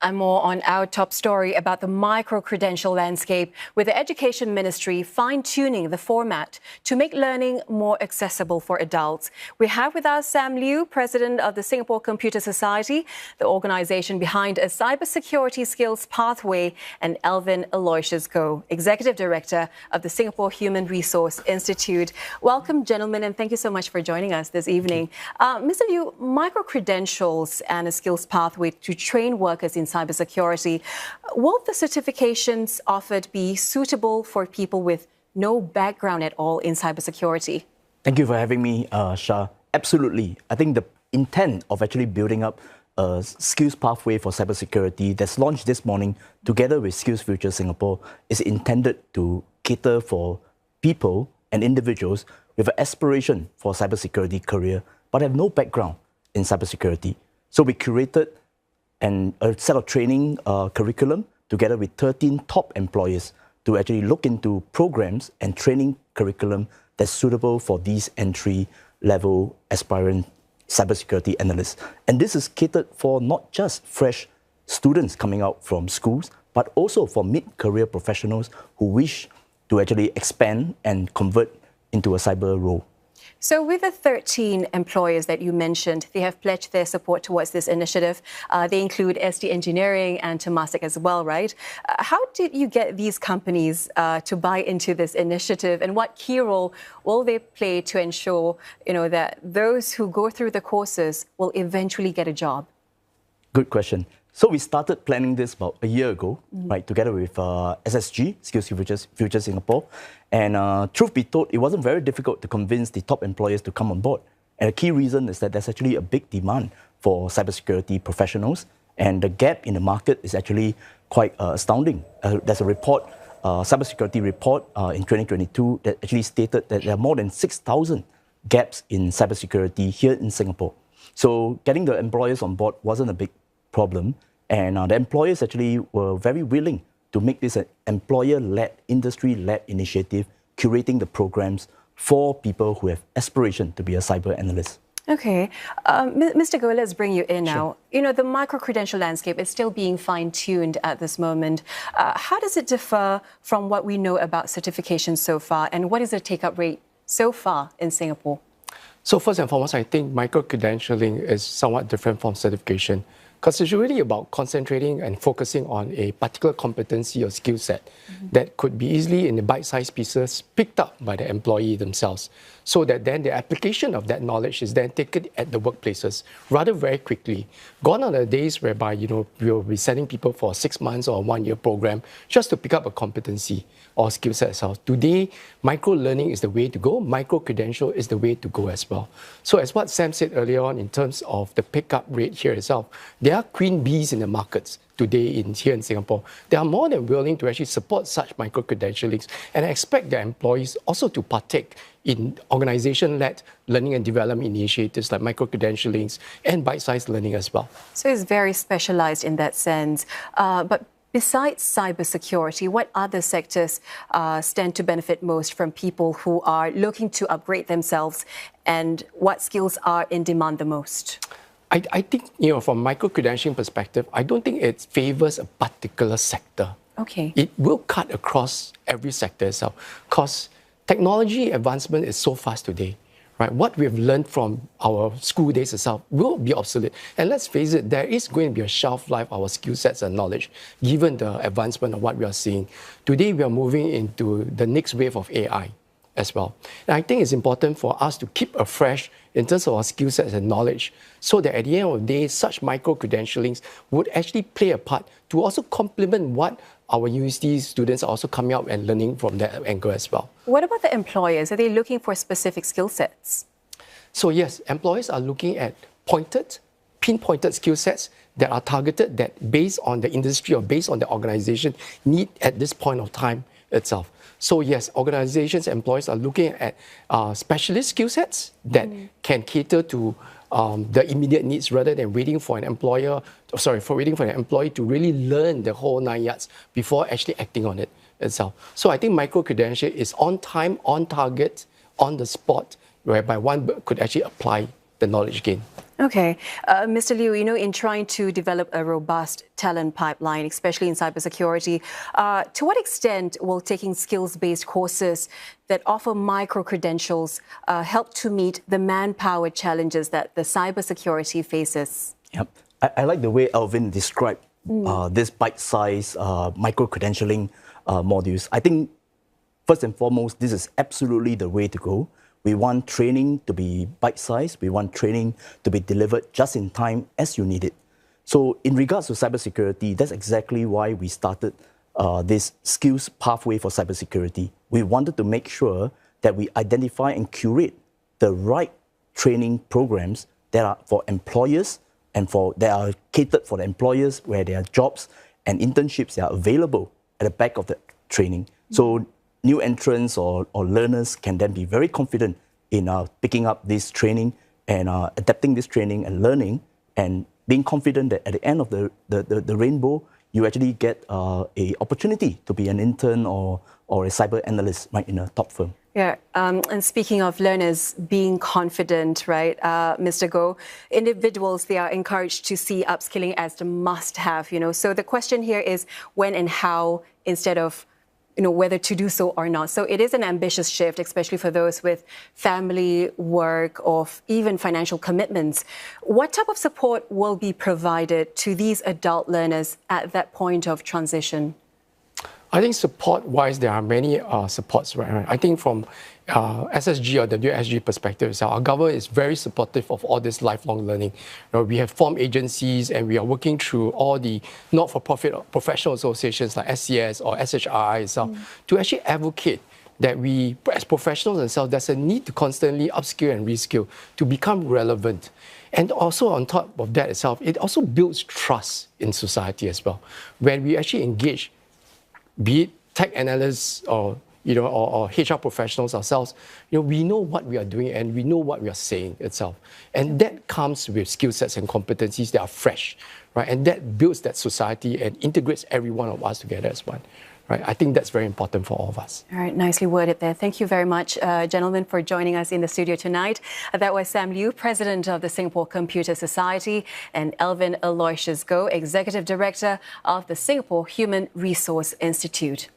And more on our top story about the micro-credential landscape, with the Education Ministry fine-tuning the format to make learning more accessible for adults. We have with us Sam Liew, President of the Singapore Computer Society, the organisation behind a cybersecurity skills pathway, and Alvin Aloysius Goh, Executive Director of the Singapore Human Resource Institute. Welcome, gentlemen, and thank you so much for joining us this evening. Mr. Liew, micro-credentials and a skills pathway to train workers in cybersecurity. Will the certifications offered be suitable for people with no background at all in cybersecurity? Thank you for having me, Shah. Absolutely. I think the intent of actually building up a skills pathway for cybersecurity that's launched this morning together with Skills Future Singapore is intended to cater for people and individuals with an aspiration for a cybersecurity career but have no background in cybersecurity. So we curated a set of training curriculum together with 13 top employers to actually look into programs and training curriculum that's suitable for these entry-level aspirant cybersecurity analysts. And this is catered for not just fresh students coming out from schools, but also for mid-career professionals who wish to actually expand and convert into a cyber role. So with the 13 employers that you mentioned, they have pledged their support towards this initiative. They include ST Engineering and Temasek as well, right? How did you get these companies to buy into this initiative, and what key role will they play to ensure, that those who go through the courses will eventually get a job? Good question. So we started planning this about a year ago, right, together with SSG, Skills Future Singapore. And truth be told, it wasn't very difficult to convince the top employers to come on board. And the key reason is that there's actually a big demand for cybersecurity professionals, and the gap in the market is actually quite astounding. There's a report, cybersecurity report in 2022 that actually stated that there are more than 6,000 gaps in cybersecurity here in Singapore. So getting the employers on board wasn't a big problem, and the employers actually were very willing to make this an employer-led, industry-led initiative, curating the programs for people who have aspiration to be a cyber analyst. Okay. Mr. Goh, let's bring you in now. The micro-credential landscape is still being fine-tuned at this moment. How does it differ from what we know about certification so far, and what is the take-up rate so far in Singapore? So first and foremost, I think micro-credentialing is somewhat different from certification, because it's really about concentrating and focusing on a particular competency or skill set that could be easily in the bite-sized pieces picked up by the employee themselves, so that then the application of that knowledge is then taken at the workplaces rather very quickly. Gone are the days whereby, we'll be sending people for a 6 months or a 1 year program just to pick up a competency or skill set itself. Today, micro-learning is the way to go. Micro-credential is the way to go as well. So as what Sam said earlier on in terms of the pickup rate here itself, there are queen bees in the markets today here in Singapore. They are more than willing to actually support such micro-credentialings, and I expect their employees also to partake in organization-led learning and development initiatives like micro-credentialings and bite-sized learning as well. So it's very specialized in that sense. But besides cybersecurity, what other sectors stand to benefit most from people who are looking to upgrade themselves, and what skills are in demand the most? I think, from micro-credentialing perspective, I don't think it favors a particular sector. Okay. It will cut across every sector itself, because technology advancement is so fast today, right? What we've learned from our school days itself will be obsolete. And let's face it, there is going to be a shelf life of our skill sets and knowledge, given the advancement of what we are seeing. Today, we are moving into the next wave of AI as well. And I think it's important for us to keep afresh in terms of our skill sets and knowledge, so that at the end of the day, such micro-credentialings would actually play a part to also complement what our university students are also coming out and learning from that angle as well. What about the employers? Are they looking for specific skill sets? So yes, employers are looking at pinpointed skill sets that are targeted, that based on the industry or based on the organization need at this point of time itself. So yes, organizations, employers are looking at specialist skill sets that can cater to the immediate needs, rather than waiting for an employee to really learn the whole 9 yards before actually acting on it itself. So I think micro-credential is on time, on target, on the spot, whereby one could actually apply the knowledge gain. Okay. Mr. Liew, in trying to develop a robust talent pipeline, especially in cybersecurity, to what extent will taking skills-based courses that offer micro-credentials help to meet the manpower challenges that the cybersecurity faces? Yep. I like the way Alvin described this bite-sized micro-credentialing modules. I think, first and foremost, this is absolutely the way to go. We want training to be bite-sized. We want training to be delivered just in time as you need it. So in regards to cybersecurity, that's exactly why we started this skills pathway for cybersecurity. We wanted to make sure that we identify and curate the right training programs that are for employers and that are catered for the employers, where there are jobs and internships that are available at the back of the training. So new entrants or learners can then be very confident in picking up this training and adapting this training and learning, and being confident that at the end of the rainbow, you actually get a opportunity to be an intern or a cyber analyst, right, in a top firm. Yeah, and speaking of learners being confident, right, Mr. Goh, individuals, they are encouraged to see upskilling as the must-have, So the question here is when and how, instead of whether to do so or not. So it is an ambitious shift, especially for those with family, work, or even financial commitments. What type of support will be provided to these adult learners at that point of transition? I think support-wise, there are many supports, right? I think from SSG or WSG perspective, our government is very supportive of all this lifelong learning. We have formed agencies and we are working through all the not-for-profit professional associations like SCS or SHRI itself to actually advocate that we, as professionals themselves, there's a need to constantly upskill and reskill to become relevant. And also on top of that itself, it also builds trust in society as well. When we actually engage, be it tech analysts or or HR professionals ourselves, we know what we are doing and we know what we are saying itself. And that comes with skill sets and competencies that are fresh, right? And that builds that society and integrates every one of us together as one. Right? I think that's very important for all of us. All right, nicely worded there. Thank you very much, gentlemen, for joining us in the studio tonight. That was Sam Liew, President of the Singapore Computer Society, and Alvin Aloysius Goh, Executive Director of the Singapore Human Resource Institute.